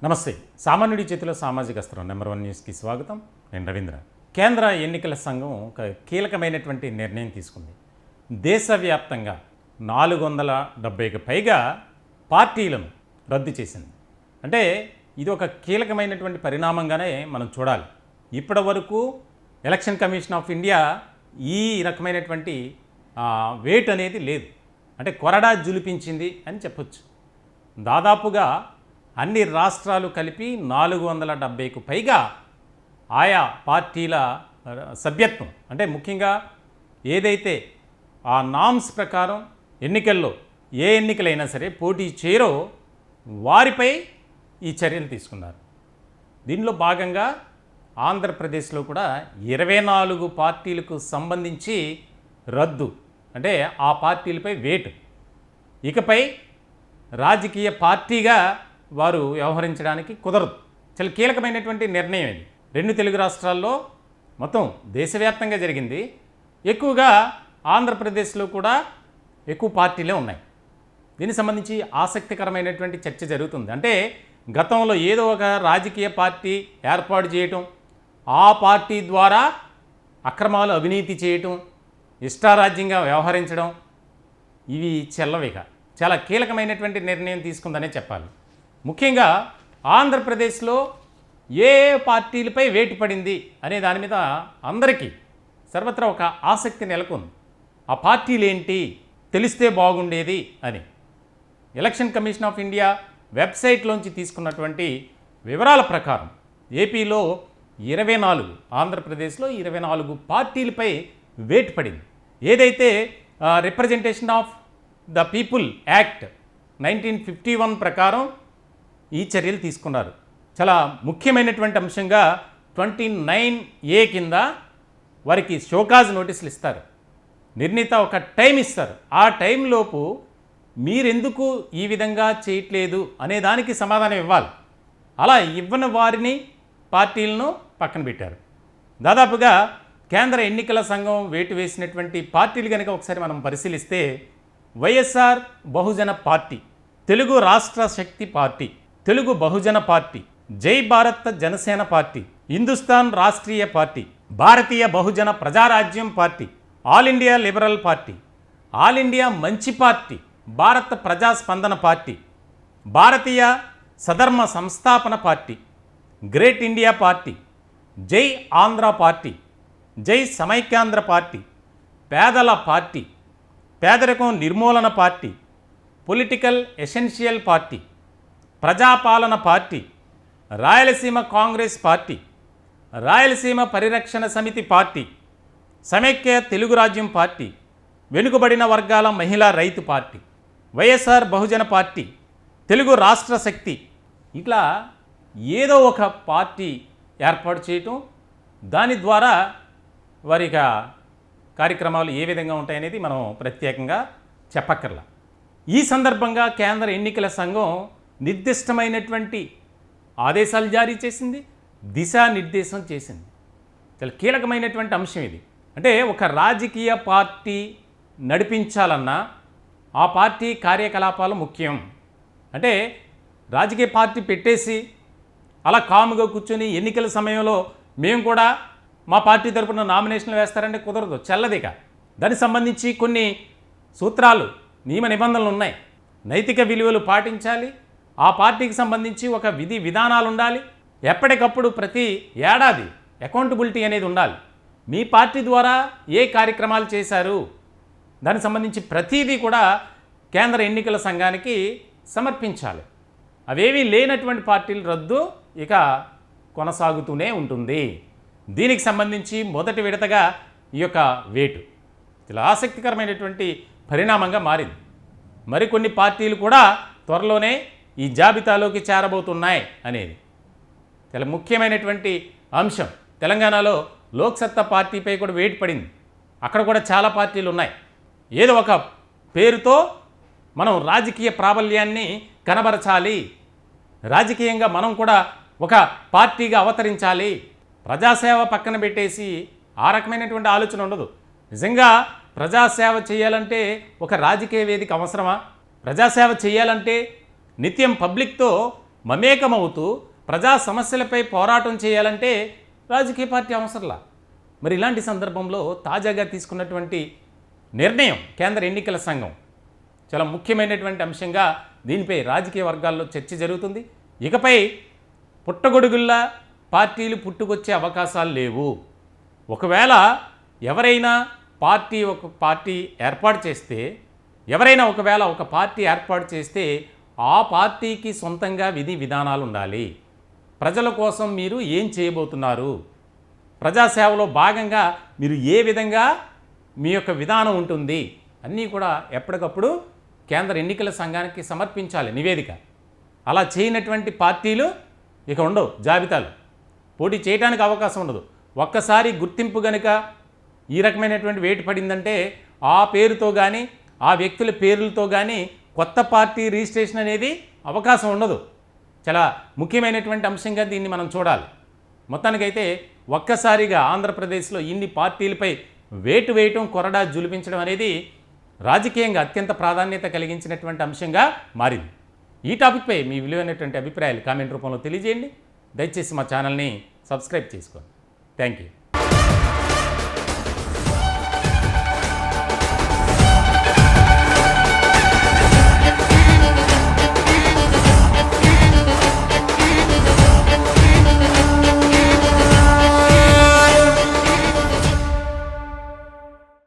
నమస్తే. సామాన్యుడి చేతిలో సామాజిక అస్త్రం నెంబర్ 1 న్యూస్కి స్వాగతం. నేను రవీంద్ర. కేంద్ర ఎన్నికల సంఘం ఒక కీలకమైనటువంటి నిర్ణయం తీసుకుంది. దేశవ్యాప్తంగా 470కి పైగా పార్టీలను రద్దు చేసింది. అంటే ఇది ఒక కీలకమైనటువంటి పరిణామంగానే మనం చూడాలి. ఇప్పటి వరకు ఎలక్షన్ కమిషన్ ఆఫ్ ఇండియా ఈ రకమైనటువంటి వేట్ అనేది లేదు. అంటే కొరడా జులిపించింది అని చెప్పొచ్చు. దాదాపుగా అన్ని రాష్ట్రాలు కలిపి 470కు పైగా ఆయా పార్టీల సభ్యత్వం, అంటే ముఖ్యంగా ఏదైతే ఆ నామ్స్ ప్రకారం ఎన్నికల్లో ఏ ఎన్నికలైనా సరే పోటీ చేయరో వారిపై ఈ చర్యలు తీసుకున్నారు. దీనిలో భాగంగా ఆంధ్రప్రదేశ్లో కూడా 24 పార్టీలకు సంబంధించి రద్దు, అంటే ఆ పార్టీలపై వేటు. ఇకపై రాజకీయ పార్టీగా వారు వ్యవహరించడానికి కుదరదు. చాలా కీలకమైనటువంటి నిర్ణయం ఇది. 2 తెలుగు రాష్ట్రాల్లో, మొత్తం దేశవ్యాప్తంగా జరిగింది. ఎక్కువగా ఆంధ్రప్రదేశ్లో కూడా ఎక్కువ పార్టీలే ఉన్నాయి. దీనికి సంబంధించి ఆసక్తికరమైనటువంటి చర్చ జరుగుతుంది. అంటే గతంలో ఏదో ఒక రాజకీయ పార్టీ ఏర్పాటు చేయటం, ఆ పార్టీ ద్వారా అక్రమాలు, అవినీతి చేయటం, ఇష్టారాజ్యంగా వ్యవహరించడం, ఇవి చెల్లవిక. చాలా కీలకమైనటువంటి నిర్ణయం తీసుకుందనే చెప్పాలి. ముఖ్యంగా ఆంధ్రప్రదేశ్లో ఏ పార్టీలపై వేటు పడింది అనే దాని మీద అందరికీ సర్వత్రా ఒక ఆసక్తి నెలకొంది. ఆ పార్టీలు ఏంటి తెలిస్తే బాగుండేది అని ఎలక్షన్ కమిషన్ ఆఫ్ ఇండియా వెబ్సైట్లోంచి తీసుకున్నటువంటి వివరాల ప్రకారం ఏపీలో 24, ఆంధ్రప్రదేశ్లో 24 పార్టీలపై వేటు పడింది. ఏదైతే representation of the people act 1951 ప్రకారం ఈ చర్యలు తీసుకున్నారు. చాలా ముఖ్యమైనటువంటి అంశంగా 29A కింద వారికి షోకాజ్ నోటీసులు ఇస్తారు. నిర్ణీత ఒక టైం ఇస్తారు. ఆ టైంలోపు మీరెందుకు ఈ విధంగా చేయట్లేదు అనే దానికి సమాధానం ఇవ్వాలి. అలా ఇవ్వని వారిని, పార్టీలను పక్కన పెట్టారు. దాదాపుగా కేంద్ర ఎన్నికల సంఘం వేటు వేసినటువంటి పార్టీలు కనుక ఒకసారి మనం పరిశీలిస్తే వైఎస్ఆర్ బహుజన party, Telugu Rashtra Shakti party, Telugu Bahujan party, Jai Bharat Janasena party, Hindustan Rashtriya party, Bharatiya Bahujan Prajarajyam party, all India liberal party, all India Manchi party, Bharata Prajaspandana party, భారతీయ సధర్మ సంస్థాపన పార్టీ, గ్రేట్ ఇండియా పార్టీ, జై ఆంధ్ర పార్టీ, జై సమైక్యాంధ్ర పార్టీ, పేదల పార్టీ, పేదరికం నిర్మూలన పార్టీ, పొలిటికల్ ఎసెన్షియల్ పార్టీ, ప్రజాపాలన పార్టీ, రాయలసీమ కాంగ్రెస్ పార్టీ, రాయలసీమ పరిరక్షణ సమితి పార్టీ, సమైక్య తెలుగు రాజ్యం పార్టీ, వెనుకబడిన వర్గాల మహిళా రైతు పార్టీ, వైఎస్ఆర్ బహుజన పార్టీ, తెలుగు రాష్ట్ర శక్తి, ఇట్లా ఏదో ఒక పార్టీ ఏర్పాటు చేయటం, దాని ద్వారా వారి కార్యక్రమాలు ఏ విధంగా ఉంటాయనేది మనం ప్రత్యేకంగా చెప్పక్కర్లా. ఈ సందర్భంగా కేంద్ర ఎన్నికల సంఘం నిర్దిష్టమైనటువంటి ఆదేశాలు జారీ చేసింది, దిశానిర్దేశం చేసింది. చాలా కీలకమైనటువంటి అంశం ఇది. అంటే ఒక రాజకీయ పార్టీ నడిపించాలన్నా ఆ పార్టీ కార్యకలాపాలు ముఖ్యం. అంటే రాజకీయ పార్టీ పెట్టేసి అలా కాముగా కూర్చొని ఎన్నికల సమయంలో మేము కూడా మా పార్టీ తరపున నామినేషన్లు వేస్తారంటే కుదరదు, చెల్లదిక. దానికి సంబంధించి కొన్ని సూత్రాలు, నియమ నిబంధనలు ఉన్నాయి. నైతిక విలువలు పాటించాలి. ఆ పార్టీకి సంబంధించి ఒక విధి విధానాలు ఉండాలి. ఎప్పటికప్పుడు ప్రతి ఏడాది అకౌంటబిలిటీ అనేది ఉండాలి. మీ పార్టీ ద్వారా ఏ కార్యక్రమాలు చేశారు దానికి సంబంధించి ప్రతిదీ కూడా కేంద్ర ఎన్నికల సంఘానికి సమర్పించాలి. అవేవీ లేనటువంటి పార్టీల రద్దు ఇక కొనసాగుతూనే ఉంటుంది. దీనికి సంబంధించి మొదటి విడతగా ఈ యొక్క వేటు చాలా ఆసక్తికరమైనటువంటి పరిణామంగా మారింది. మరికొన్ని పార్టీలు కూడా త్వరలోనే ఈ జాబితాలోకి చేరబోతున్నాయి అనేది చాలా ముఖ్యమైనటువంటి అంశం. తెలంగాణలో లోక్సత్తా పార్టీపై కూడా వేటు పడింది. అక్కడ కూడా చాలా పార్టీలు ఉన్నాయి. ఏదో ఒక పేరుతో మనం రాజకీయ ప్రాబల్యాన్ని కనబరచాలి, రాజకీయంగా మనం కూడా ఒక పార్టీగా అవతరించాలి, ప్రజాసేవ పక్కన పెట్టేసి ఆ రకమైనటువంటి ఆలోచన ఉండదు. నిజంగా ప్రజాసేవ చేయాలంటే ఒక రాజకీయ వేదిక అవసరమా? ప్రజాసేవ చేయాలంటే నిత్యం పబ్లిక్తో మమేకమవుతూ ప్రజా సమస్యలపై పోరాటం చేయాలంటే రాజకీయ పార్టీ అవసరంలా. మరి ఇలాంటి సందర్భంలో తాజాగా తీసుకున్నటువంటి నిర్ణయం కేంద్ర ఎన్నికల సంఘం చాలా ముఖ్యమైనటువంటి అంశంగా దీనిపై రాజకీయ వర్గాల్లో చర్చ జరుగుతుంది. ఇకపై పుట్టగొడుగుల్లా పార్టీలు పుట్టుకొచ్చే అవకాశాలు లేవు. ఒకవేళ ఎవరైనా ఒక పార్టీ ఏర్పాటు చేస్తే ఆ పార్టీకి సొంతంగా విధి విధానాలు ఉండాలి. ప్రజల కోసం మీరు ఏం చేయబోతున్నారు, ప్రజాసేవలో భాగంగా మీరు ఏ విధంగా మీ యొక్క విధానం ఉంటుంది అన్నీ కూడా ఎప్పటికప్పుడు కేంద్ర ఎన్నికల సంఘానికి సమర్పించాలి నివేదిక. అలా చేయనటువంటి పార్టీలు ఇక ఉండవు, జాబితాలు పోటీ చేయడానికి అవకాశం ఉండదు. ఒక్కసారి గుర్తింపు గనుక ఈ రకమైనటువంటి వేటు పడిందంటే ఆ పేరుతో కానీ ఆ వ్యక్తుల పేర్లతో కానీ కొత్త పార్టీ రిజిస్ట్రేషన్ అనేది అవకాశం ఉండదు. చాలా ముఖ్యమైనటువంటి అంశంగా దీన్ని మనం చూడాలి. మొత్తానికైతే ఒక్కసారిగా ఆంధ్రప్రదేశ్లో ఇన్ని పార్టీలపై వేటు వేయటం, కొరడా జులిపించడం అనేది రాజకీయంగా అత్యంత ప్రాధాన్యత కలిగించినటువంటి అంశంగా మారింది. ఈ టాపిక్పై మీ విలువైనటువంటి అభిప్రాయాలు కామెంట్ రూపంలో తెలియజేయండి. దయచేసి మా ఛానల్ని సబ్స్క్రైబ్ చేసుకోండి. Thank you.